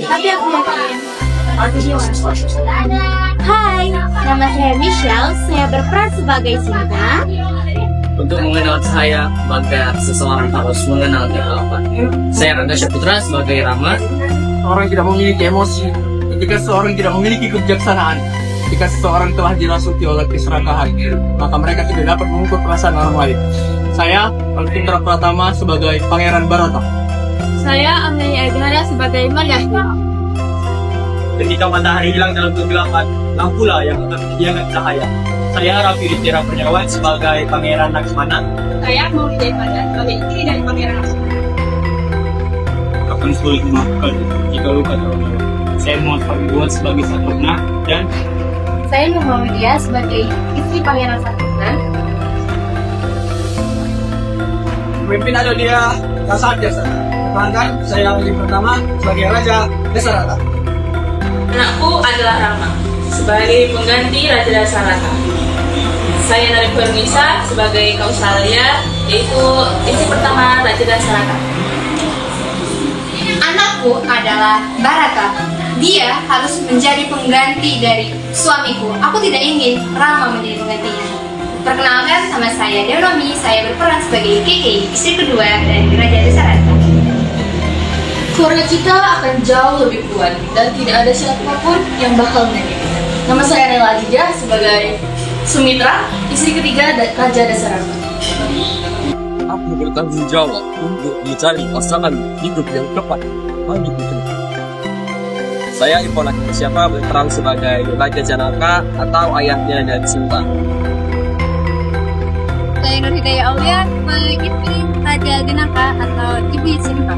Tapi aku yakin. Hai, nama saya Michelle. Saya berperan sebagai Sinta. Untuk mengenal saya, maka seseorang harus mengenal apa. Saya Rangga Syaputra sebagai Rama. Orang tidak memiliki emosi ketika seorang tidak memiliki kebijaksanaan. Jika seseorang telah dirasuki oleh keserakahan, maka mereka tidak dapat mengukur perasaan orang lain. Saya, Alvindra Pratama sebagai Pangeran Barata. Saya Amelia Adhara sebagai Malyasna. Ketika matahari hilang dalam kegelapan, lampulah yang akan menjadikan cahaya. Saya Raffi Ritira Purniawan sebagai Pangeran Laksmana. Saya Maulida Ibadah sebagai istri dari Pangeran Laksmana. Akan sulit memaafkan jika luka dalam. Saya Muhammad Fahmi sebagai Saturna dan Saya Muhammadiyah sebagai istri Pangeran Saturna. Pemimpin ada dia, Kasat Jasa. Perkenalkan, saya Alvin pertama sebagai Raja Dasarata. Anakku adalah Rama, sebagai pengganti Raja Dasarata. Saya Nari Fernisa sebagai Kausalya, yaitu istri pertama Raja Dasarata. Anakku adalah Barata. Dia harus menjadi pengganti dari suamiku. Aku tidak ingin Rama menjadi penggantinya. Perkenalkan, nama saya Deonomi. Saya berperan sebagai Keke, istri kedua dari Raja Dasarata. Keluarga kita akan jauh lebih kuat dan tidak ada siapapun yang bakal menyakitinya. Nama saya Nela Adija sebagai Sumitra, istri ketiga Raja Dasarata. Aku bertanggung jawab untuk mencari pasangan hidup yang tepat bagi putri. Saya Ipona siapa berperan sebagai Raja Janaka atau ayahnya dan Sinta. Saya Nur Hidayah Aulia sebagai istri Raja Janaka atau Ibu Sinta.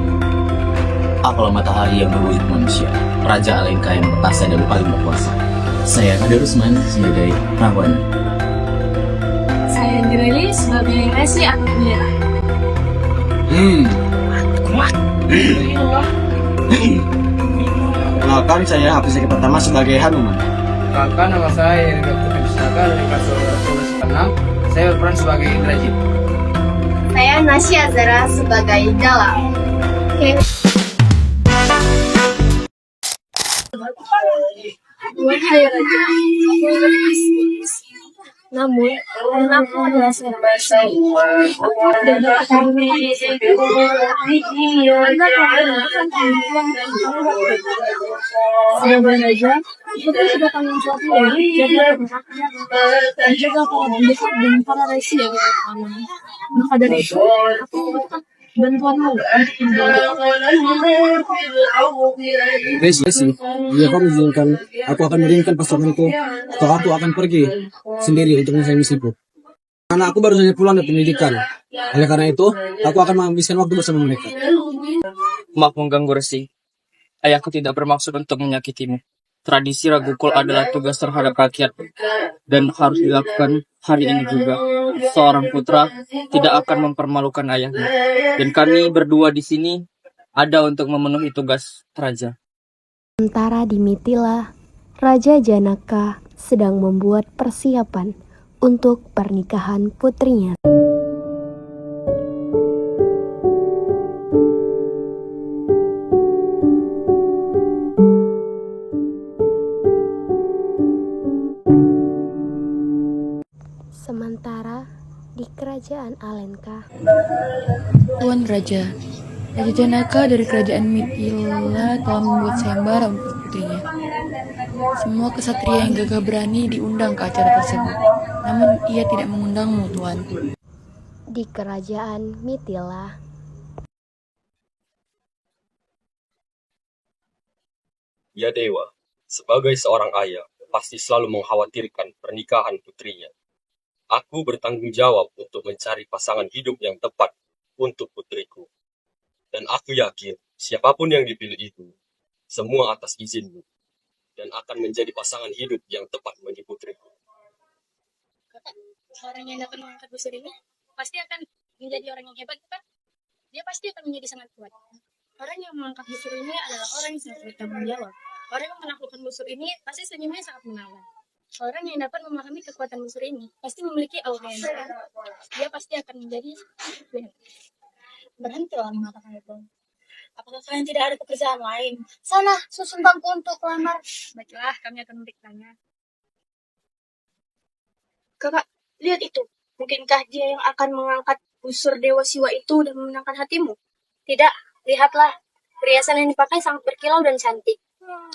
Akulah matahari yang berwujud manusia, Raja Alengka yang perkasa dan paling berkuasa. Saya Nadir Rusman sebagai Rahwana. Saya Direli sebagai Resi atau Mira. Kenalkan saya Hafiz Eki pertama sebagai Hanuman. Perkenalkan, nama saya Dr. Bisnaka dari kelas 12 Saya berperan sebagai Indrajit. Saya Nasya Zara sebagai Dala. Wahai Raja, namun anakku adalah serba salah. Sebagai Raja, kita sudah tanggung jawab jadi dan juga keadaan besar dan para resi yang aman. Maka dari itu, aku membutuhkan bantuanmu. Resi, dia kamu izinkan aku akan meringkan pasukanku atau aku akan pergi sendiri untuk menyelesaikan misiku. Karena aku baru saja pulang dari pendidikan. Oleh karena itu, aku akan menghabiskan waktu bersama mereka. Maaf mengganggu Resi. Ayahku tidak bermaksud untuk menyakitimu. Tradisi Ragukul adalah tugas terhadap rakyat dan harus dilakukan hari ini juga. Seorang putra tidak akan mempermalukan ayahnya. Dan kami berdua di sini ada untuk memenuhi tugas raja. Sementara di Mithila, Raja Janaka sedang membuat persiapan untuk pernikahan putrinya. Sementara di kerajaan Alenka, Tuan Raja, Raja Janaka dari kerajaan Mithila telah membuat sayembara untuk putrinya. Semua kesatria yang gagah berani diundang ke acara tersebut. Namun ia tidak mengundangmu, Tuan. Di kerajaan Mitila, Ya dewa, sebagai seorang ayah, pasti selalu mengkhawatirkan pernikahan putrinya. Aku bertanggung jawab untuk mencari pasangan hidup yang tepat untuk putriku. Dan aku yakin, siapapun yang dipilih itu, semua atas izinmu. Dan akan menjadi pasangan hidup yang tepat bagi putriku. Kakak, orang yang dapat mengangkat busur ini pasti akan menjadi orang yang hebat, kan? Dia pasti akan menjadi sangat kuat. Orang yang mengangkat busur ini adalah orang yang sangat bertanggung jawab. Orang yang menaklukkan busur ini pasti senyumnya sangat menawan. Orang yang dapat memahami kekuatan busur ini pasti memiliki aura yang besar. Dia pasti akan menjadi berhentilah mengatakan itu. Apakah kalian tidak ada pekerjaan lain? Sana, susun bangku untuk lamar. Baiklah, kami akan memberikannya. Kakak, lihat itu. Mungkinkah dia yang akan mengangkat busur Dewa Siwa itu dan memenangkan hatimu? Tidak, lihatlah. Perhiasan yang dipakai sangat berkilau dan cantik.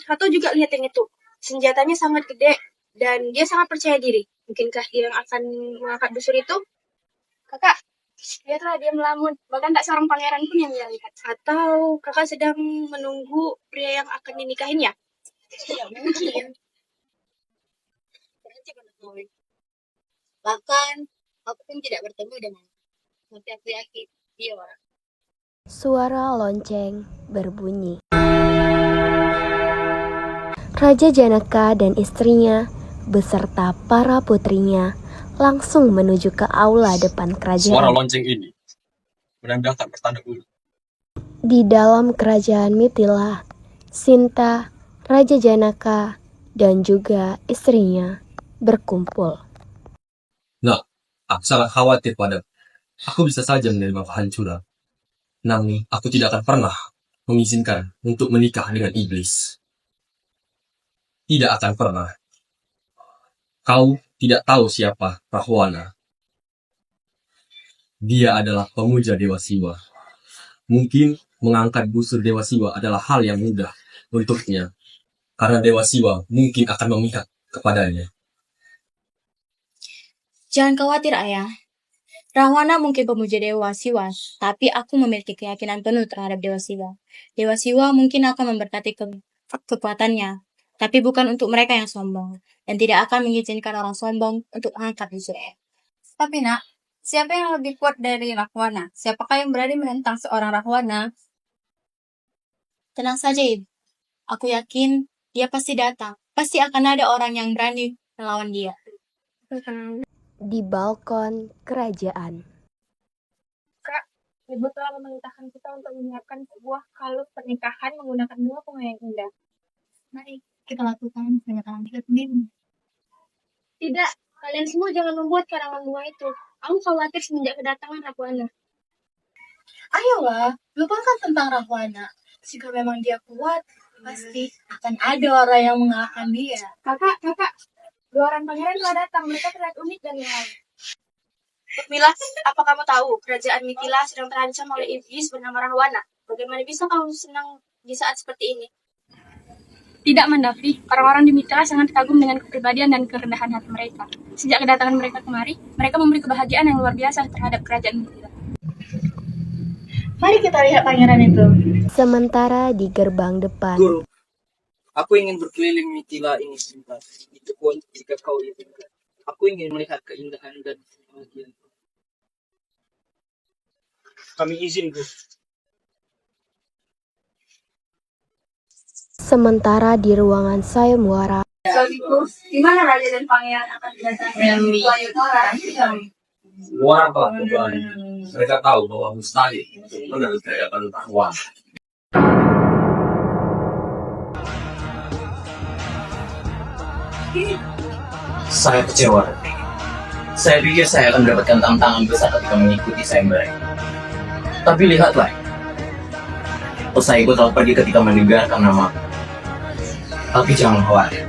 Atau juga lihat yang itu. Senjatanya sangat gede dan dia sangat percaya diri. Mungkinkah dia yang akan mengangkat busur itu? Kakak, lihatlah dia melamun. Bahkan tak seorang pangeran pun yang dia lihat. Atau kakak sedang menunggu pria yang akan dinikahinya? Tidak mungkin. Berhenti mengetahui. Bahkan, aku pun tidak bertemu dengan. Tapi aku yakin dia orang. suara lonceng berbunyi. Raja Janaka dan istrinya beserta para putrinya langsung menuju ke aula depan Suara kerajaan. lonceng ini menandakan pertanda buruk. Di dalam kerajaan Mitila, Sinta, Raja Janaka, dan juga istrinya berkumpul. Nah, aku sangat khawatir padamu. Aku bisa saja menerima kehancuran. Namun, aku tidak akan pernah mengizinkan untuk menikah dengan iblis. Tidak akan pernah. Kau tidak tahu siapa Rahwana. Dia adalah pemuja Dewa Siwa. Mungkin mengangkat busur Dewa Siwa adalah hal yang mudah untuknya. Karena Dewa Siwa mungkin akan memihak kepadanya. Jangan khawatir, Ayah. Rahwana mungkin pemuja Dewa Siwa, tapi aku memiliki keyakinan penuh terhadap Dewa Siwa. Dewa Siwa mungkin akan memberkati kekuatannya, tapi bukan untuk mereka yang sombong, dan tidak akan mengizinkan orang sombong untuk angkat busurnya. Tapi nak, siapa yang lebih kuat dari Rahwana? Siapakah yang berani menentang seorang Rahwana? Tenang saja, Ibu. Aku yakin dia pasti datang. Pasti akan ada orang yang berani melawan dia. Di balkon kerajaan, Kak, Ibu telah memerintahkan kita untuk menyiapkan sebuah kalung pernikahan menggunakan bunga bunga yang indah. Mari kita lakukan pernikahan kita sendiri. Tidak, kalian semua jangan membuat karangan bunga itu. Aku khawatir semenjak kedatangan Rahwana. Ayolah, lupakan tentang Rahwana. Jika memang dia kuat, pasti akan ada orang yang mengalahkan dia. Kakak, dua orang pangeran telah datang. Mereka terlihat unik dan menawan. Mila, apa kamu tahu kerajaan Mitila sedang terancam oleh iblis bernama Rahwana? Bagaimana bisa kamu senang di saat seperti ini? Tidak, Mandavi. Orang-orang di Mitila sangat kagum dengan kepribadian dan kerendahan hati mereka. Sejak kedatangan mereka kemari, mereka memberi kebahagiaan yang luar biasa terhadap kerajaan Mitila. Mari kita lihat pangeran itu. sementara di gerbang depan, Guru, aku ingin berkeliling Mitila ini sebentar. Itu pun jika kau izinkan. Aku ingin melihat keindahan dan kebahagiaan. Kami izin, Guru. sementara di ruangan sayembara, Suamiku, di mana raja dan pangeran akan didatangi? Warga Tuhan, mereka tahu bahwa mustahil untuk mengerjakan Rahwana. Saya kecewa. Saya pikir saya akan mendapatkan tantangan besar ketika mengikuti sayembara. Tapi lihatlah, usaiku telah pergi ketika mendengarkan nama. Tapi jangan khawatir,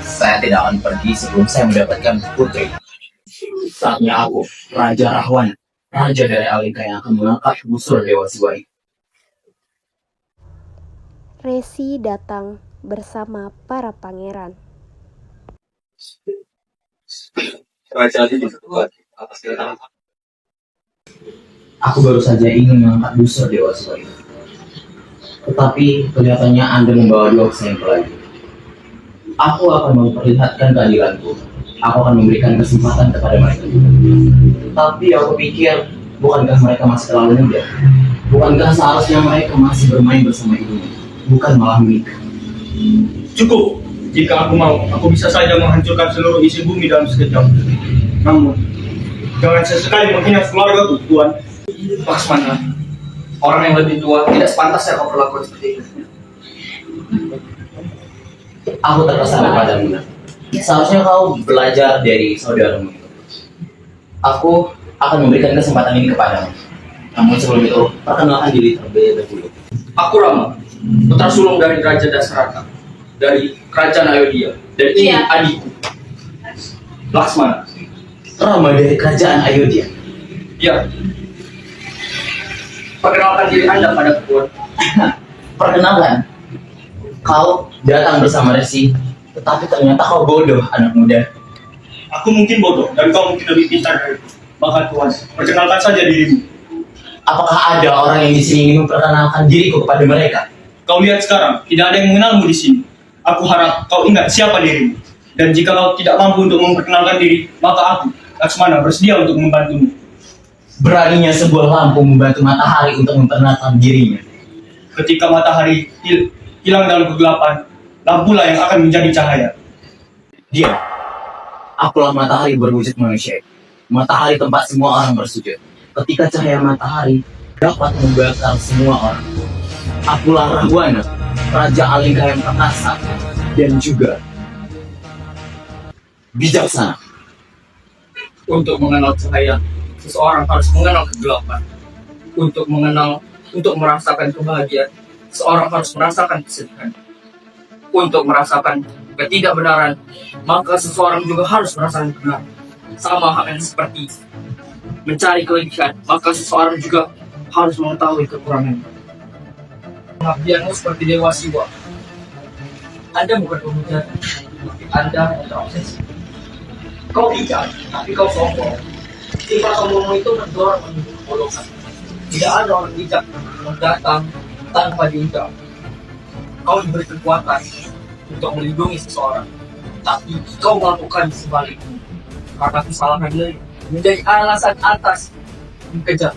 saya tidak akan pergi sebelum saya mendapatkan putri. Saatnya aku, Raja Rahwana, Raja dari Alinka yang akan mengangkat busur Dewa Siwa. Resi datang bersama para pangeran. Aku baru saja ingin mengangkat busur Dewa Siwa itu. Tetapi kelihatannya Anda membawa dua kesayangan lagi. Aku akan memperlihatkan keadilanku. Aku akan memberikan kesempatan kepada mereka. Tapi aku pikir, bukankah mereka masih terlalu muda? Bukankah seharusnya mereka masih bermain bersama ibunya, bukan malah menikah? Cukup. Jika aku mau, aku bisa saja menghancurkan seluruh isi bumi dalam sekejap. Namun, jangan sesekali menghina keluarga Tuan. Laksmana, orang yang lebih tua tidak sepantasnya kau perlakukan seperti itu. Aku terkesan padamu. Seharusnya kau belajar dari saudaramu itu. Aku akan memberikan kesempatan ini kepadamu. Namun sebelum itu, perkenalkan diri terlebih dahulu. Aku Rama, putra sulung dari Raja Dasarata, dari Kerajaan Ayodhya, dan ini adikku, Laksmana. Rama dari Kerajaan Ayodhya. Ya, perkenalkan diri Anda pada Tuan. Perkenalkan, kau datang bersama Resi, tetapi ternyata kau bodoh, anak muda. Aku mungkin bodoh, dan kau mungkin lebih pintar dariku. Maka Tuan, perkenalkan saja dirimu. Apakah ada orang yang di sini ingin memperkenalkan diriku kepada mereka? Kau lihat sekarang, tidak ada yang mengenalmu di sini. Aku harap kau ingat siapa dirimu. Dan jika kau tidak mampu untuk memperkenalkan diri, maka aku, Laksmana, bersedia untuk membantumu. Beraninya sebuah lampu membantu matahari untuk memperkenalkan dirinya. Ketika matahari hilang dalam kegelapan, lampulah yang akan menjadi cahaya. Diam. Akulah matahari berwujud manusia. Matahari tempat semua orang bersujud. Ketika cahaya matahari dapat membakar semua orang. Akulah Rahwana, Raja Alingkah yang perkasa dan juga bijaksana. Untuk mengenal cahaya, seseorang harus mengenal kegelapan. Untuk merasakan kebahagiaan, seorang harus merasakan kesedihan. Untuk merasakan ketidakbenaran, maka seseorang juga harus merasakan kebenaran. Sama halnya seperti mencari kelebihan, maka seseorang juga harus mengetahui kekurangan. Pengabdianmu seperti Dewa Siwa. Anda bukan pemuja, tapi Anda adalah obsesi. Kau bijak, tapi kau sombong. Sifat sombongmu itu mendorong menuju kebolokan. Tidak ada orang bijak yang datang tanpa diundang. Kau diberi kekuatan untuk melindungi seseorang, tapi kau melakukan sebaliknya. Karena kesalahannya menjadi alasan atas dikejar.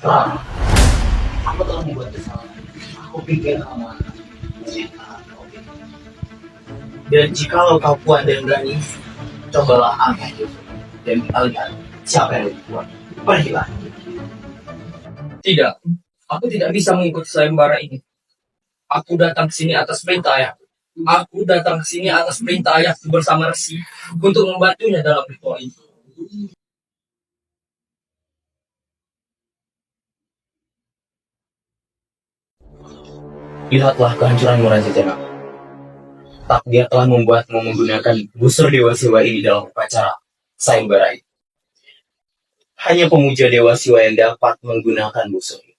Ram, aku telah membuat kesalahan. Aku pikir aman. Dan jika kau kuat dan berani, cobalah angkat itu dan kita lihat siapa yang lebih kuat. Pergilah. Tidak, aku tidak bisa mengikuti sayembara ini. Aku datang ke sini atas perintah ayah. Aku datang ke sini atas perintah ayah bersama Resi untuk membantunya dalam ritual itu. Lihatlah kehancuranmu Raja Janaka. Takdir telah membuatmu menggunakan busur Dewa Siwa ini dalam upacara sayembara ini. Hanya pemuja Dewa Siwa yang dapat menggunakan busur ini.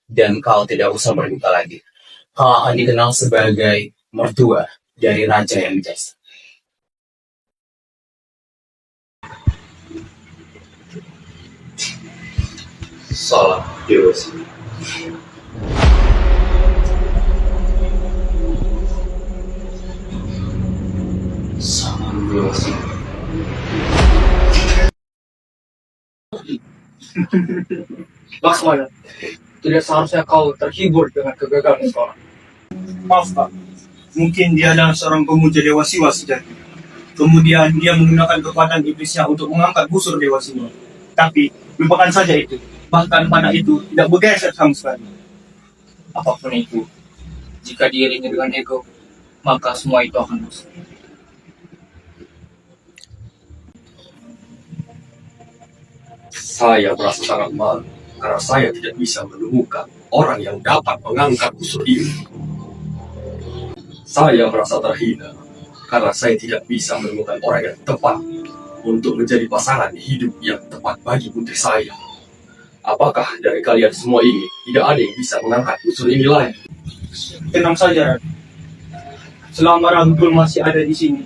Dan kau tidak usah berduka lagi. Kau akan dikenal sebagai mertua dari raja yang bijaksana. Salam Dewa Siwa. Salam Dewa Siwa. Laksmana, tidak seharusnya kau terhibur dengan kegagalan seorang. Maaf Pak, mungkin dia adalah seorang pemuja Dewa Siwa sejati. Kemudian dia menggunakan kekuatan iblisnya untuk mengangkat busur Dewa Siwa. Tapi, lupakan saja itu. Bahkan panah itu tidak bergeser sama sekali. Apapun itu, jika diiringi dengan ego, maka semua itu akan musnah. Saya merasa sangat malu karena saya tidak bisa menemukan orang yang dapat mengangkat busur ini. Saya merasa terhina karena saya tidak bisa menemukan orang yang tepat untuk menjadi pasangan hidup yang tepat bagi putri saya. Apakah dari kalian semua ini tidak ada yang bisa mengangkat usul ini lagi? Tenang saja, Raden. Selama Ragul masih ada di sini,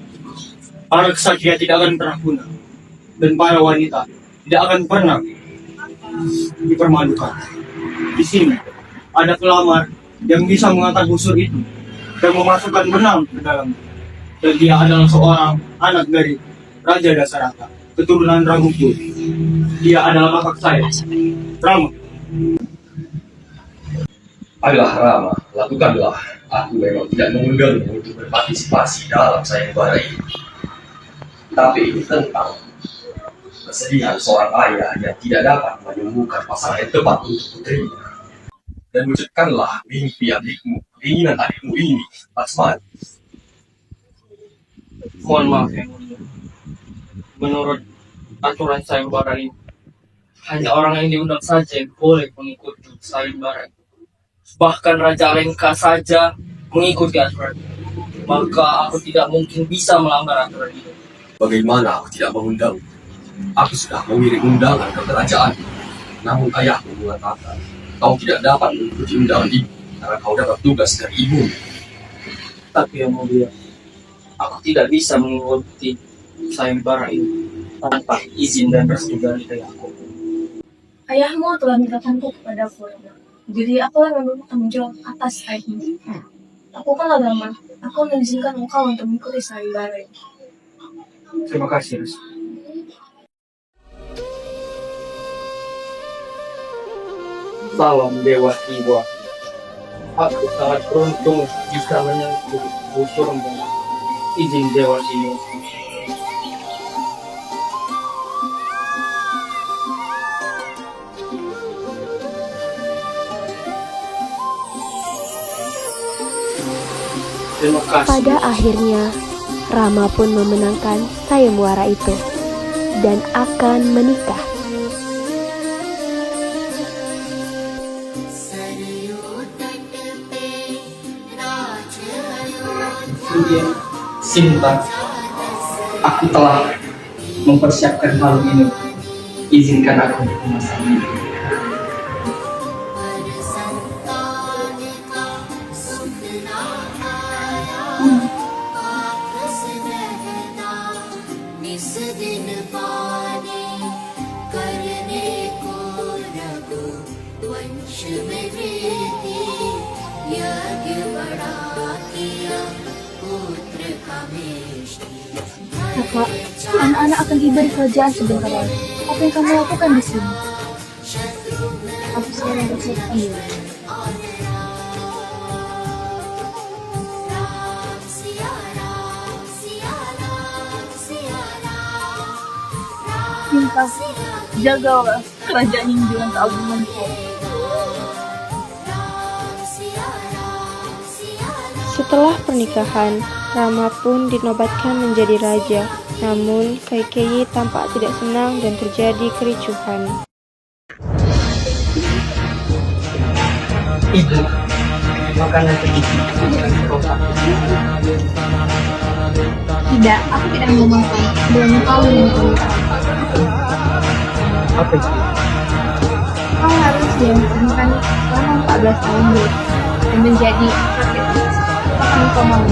para kesatria tidak akan pernah punah. Dan para wanita tidak akan pernah dipermalukan. Di sini ada pelamar yang bisa mengangkat busur itu dan memasukkan benang ke dalam. Dan dia adalah seorang anak dari Raja Dasarata, keturunan Ragul. Dia adalah kakak saya, Rama. Ayolah Rama, lakukanlah. Aku memang tidak mengundangmu untuk berpartisipasi dalam sayembara ini. Tapi ini tentang kesedihan seorang ayah yang tidak dapat menemukan pasangan yang tepat untuk putrinya. Dan wujudkanlah mimpi adikmu, keinginan adikmu ini, Asman. Mohon maaf yang mulia. Menurut aturan sayembara ini, hanya orang yang diundang saja yang boleh mengikuti sayembara. Bahkan Raja Alengka saja mengikuti aturan. Maka aku tidak mungkin bisa melanggar aturan itu. Bagaimana aku tidak mengundang? Aku sudah mengirim undangan ke kerajaan. Namun ayahku mengatakan, kau tidak dapat mengikuti undangan ibu karena kau dapat tugas dari ibu. Tapi yang mulia, aku tidak bisa mengikuti sayembara ini tanpa izin dan restu dari ayahku. Ayahmu telah menyerahkanku kepadaku. Jadi aku yang bertanggung jawab atas ayahmu. Lakukanlah Rama. Aku mengizinkan engkau untuk mengikuti sayembara ini. Terima kasih, Res. Salam Dewa Iwa. Aku sangat beruntung bisa menyentuh busurmu. Izin Dewa Iwa. Terima kasih. Pada akhirnya, Rama pun memenangkan sayembara itu dan akan menikah. Sinta, aku telah mempersiapkan hal ini. Izinkan aku untuk memasang ini. Kakak, anak-anak akan tiba di kerajaan sebentar lagi. Apa yang kamu lakukan di sini? Aku sekarang bersiapkan diri. Cinta, jagalah kerajaan ini dengan keagunganku. Setelah pernikahan, Rama pun dinobatkan menjadi raja. Namun, Kaikeyi tampak tidak senang dan terjadi kericuhan. Ibu, makanan sedikit dengan rosak. Tidak, aku tidak mau makan. Belum tahu yang Apa itu? kau harus diamkan selama 14 tahun dulu dan menjadi rakyat. Apakah kau mau?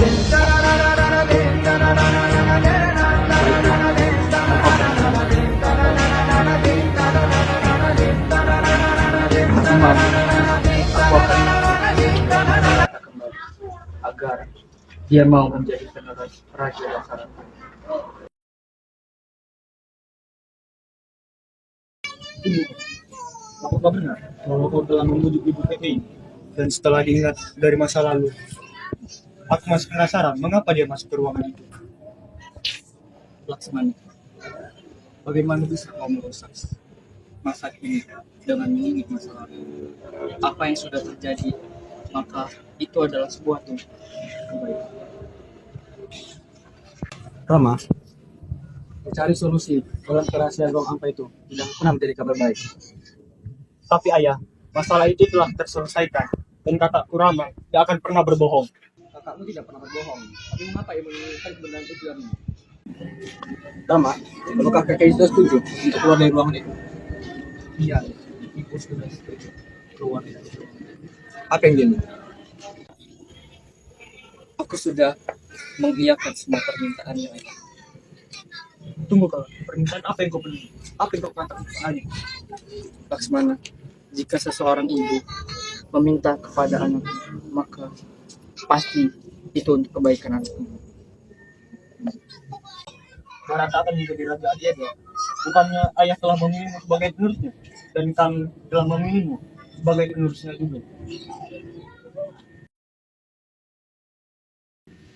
Teman, aku akan kembali agar dia mau menjadi penerus Raja Dasarata. Ibu, apakah benar bahwa kau telah membujuk ibu PPI? Dan setelah diingat dari masa lalu, aku masih penasaran mengapa dia masuk ke ruangan itu. Laksmana, bagaimana bisa kau merusak masa kini dengan mengingat masa lalu? Apa yang sudah terjadi, maka itu adalah sebuah kebaikan. Rama, mencari solusi dalam kerahasiaan ruang hampa itu tidak pernah menjadi kabar baik. Tapi ayah, masalah itu telah terselesaikan dan kakakku Rama tidak akan pernah berbohong. Kakakmu tidak pernah berbohong, tapi mengapa ia menginginkan kebenaran itu dari Rama, apakah kakak sudah setuju untuk keluar dari ruangan itu? Iya, ibu sudah setuju keluar dari rumah. Apa yang dia minta? Aku sudah mengiyakan semua permintaannya. Ayah. Tunggu kau, permintaan apa yang kau beli? Apa yang kau katakan kepadanya? Laksmana, jika seseorang ibu meminta kepada anaknya, maka pasti itu untuk kebaikan anaknya. Barata akan menjadi raja adik ya. Bukannya ayah telah memilihmu sebagai penerusnya, dan kami telah memilihmu sebagai penerusnya juga.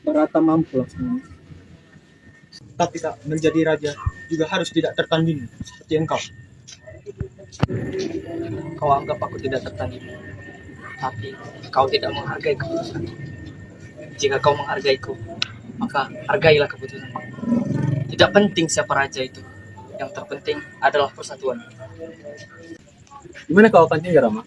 Barata mampu Laksmana. Tapi kak, menjadi raja juga harus tidak tertandingi seperti engkau. Kau anggap aku tidak tertanding, tapi kau tidak menghargai keputusanku. Jika kau menghargaiku, maka hargailah keputusanku. Tidak penting siapa raja itu, yang terpenting adalah persatuan. Gimana kau akan tinggal, Rama?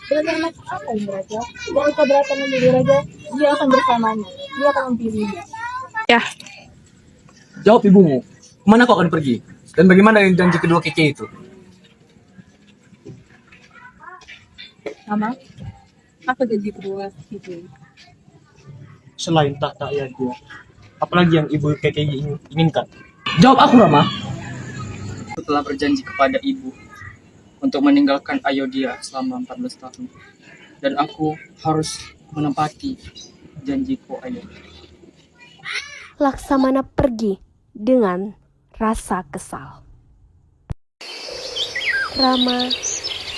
Dengan anak apa yang raja? Jika keberatan menjadi raja, dia akan bersamanya. Dia akan memilihnya. Jawab ibumu. Kemana kau akan pergi? Dan bagaimana dengan janji kedua keke itu? Mama, apa janji kedua itu? Selain tahta ayah dia, apalagi yang ibu KKI inginkan? Jawab aku, Rama. Aku telah berjanji kepada ibu untuk meninggalkan Ayodhya selama 14 tahun. Dan aku harus menepati janjiku, Ayah. Laksamana pergi dengan rasa kesal. Rama,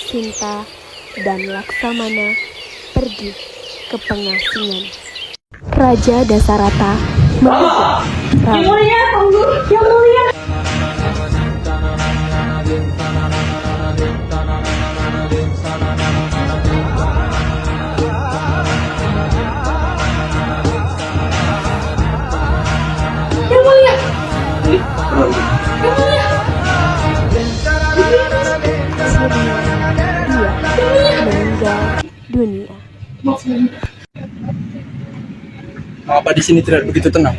Sinta, dan Laksamana pergi ke pengasingan. Raja Dasarata mengejar Rama. Dia meninggal dunia. Mengapa di sini tidak begitu tenang?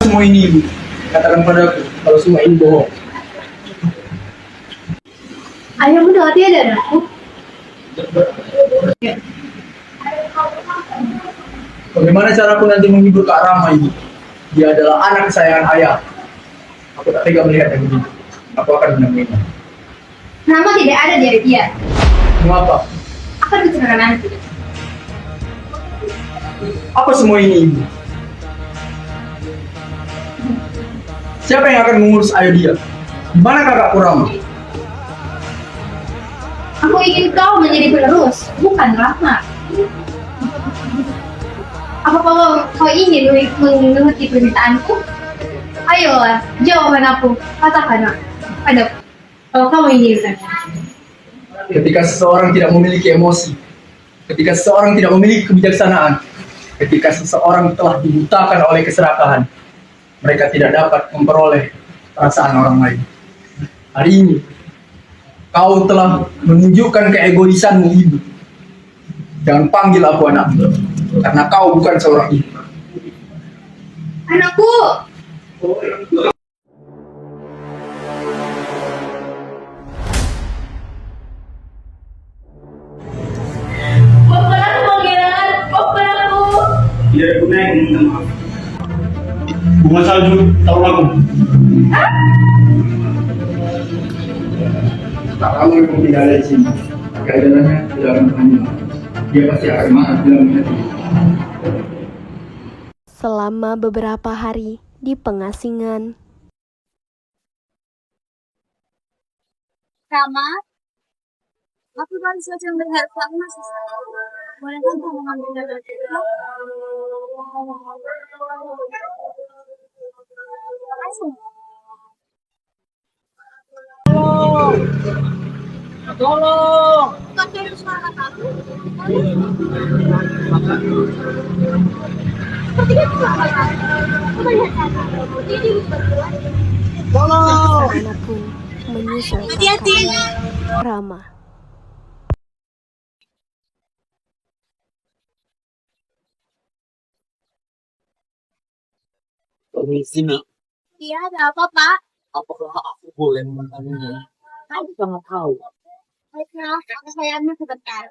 Semua ini ibu. Katakan padaku kalau semua ini bohong. Ayah udah tiada anakku. Bagaimana caraku nanti menghibur Kak Rama ini? Dia adalah anak kesayangan ayah. Aku tak tega melihat yang begini. Aku akan menemuinya. Nama tidak ada dari dia. Mengapa? Akan kuceritakan nanti. Apa semua ini ibu? Siapa yang akan mengurus Ayodhya? Di mana kakakku Rama? Aku ingin kau menjadi penerus, bukan Rahmat. Apa kau ingin menuruti permintaanku? Ayolah, jawaban aku. Katakan padaku. Kalau kau menginginkan. Ketika seseorang tidak memiliki emosi, ketika seseorang tidak memiliki kebijaksanaan, ketika seseorang telah dibutakan oleh keserakahan, mereka tidak dapat memperoleh perasaan orang lain. Hari ini, kau telah menunjukkan keegoisanmu ibu. Jangan panggil aku anak, karena kau bukan seorang ibu. Anakku! Tidak guna yang minta maaf. Bunga salju, tahu aku. Tak kamu yang tidak ada di sini. Keadaannya tidak akan berhenti. Dia pasti akan marah bila melihat ini. Selama beberapa hari di pengasingan. Rama, aku baru saja melihat kamu. Bolehkah kamu mengambil data kita? Langsung. Tolong! Bukan dari suara kamu. Sepertinya itu apa ya? Aku melihat kamu. Ini berbuat. Laksamana pun menyusul Hati-hati. kakaknya Rama. Permisi nak, Iya, ada apa, Pak? Apakah aku boleh menantangnya? Aku sangat tahu. Sayangnya sebentar.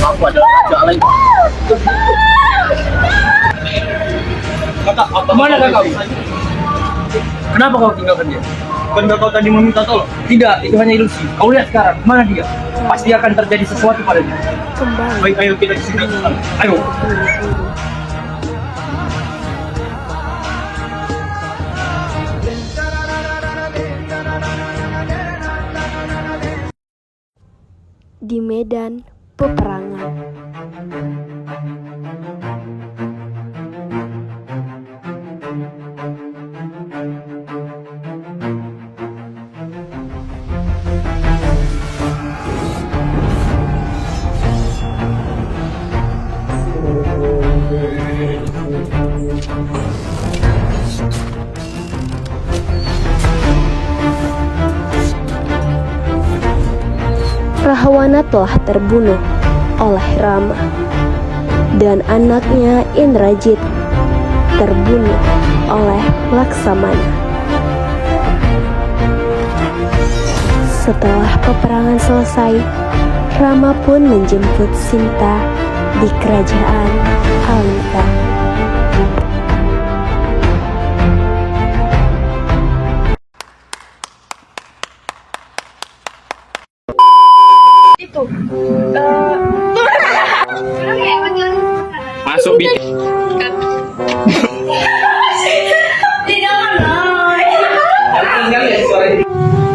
Aku adalah raja lain. Kemana kau? Kenapa kau tinggalkan dia? Bukankah kau tadi meminta tolong? Tidak, itu hanya ilusi. Kau lihat sekarang, mana dia? Pasti akan terjadi sesuatu padanya. Kembali Baik, ayo kita segera ke sana. Ayo. di medan peperangan. Rahwana telah terbunuh oleh Rama dan anaknya Indrajit terbunuh oleh Laksamana. Setelah peperangan selesai, Rama pun menjemput Sinta di kerajaan Alita. Masuk bi.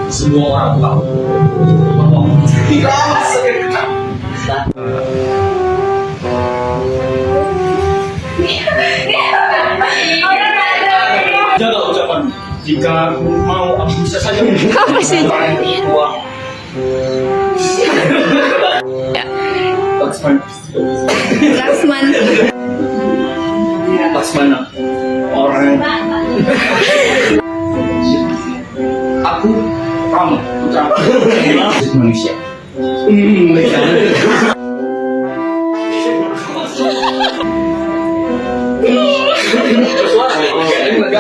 Semua orang tahu bahwa Jaga ucapan. Jika mau, aku bisa saja Apa sih? Laksmana. Orang. Aku Rama, putra manusia.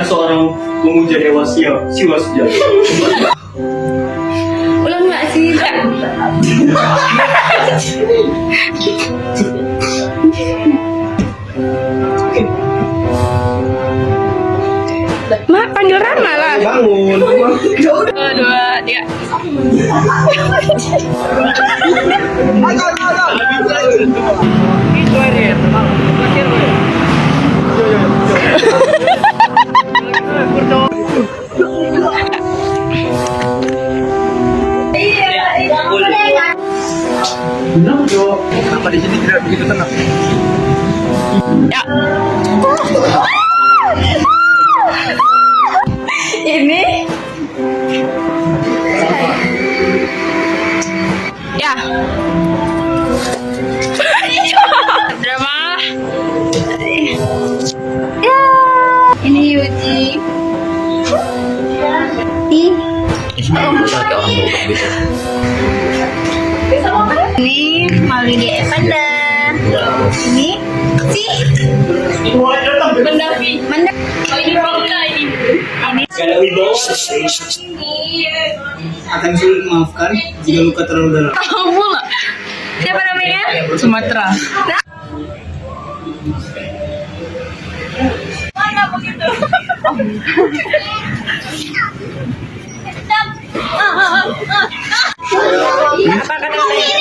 seorang pemuja dewa Siwa sejati. Ulang nggak sih? Mak, panggil Rama lah. Bangun. 1, 2, 3. itu aja. Kenapa di sini tidak begitu tenang? Ini ya drama ya ini Yuji ini Mali di Evanda ini si Mendavi oh ini Rola ini Gak ada wibawa. Akan sulit memaafkan jika luka terlalu dalam. kamu lah siapa namanya Sumatera. mana begitu apa kata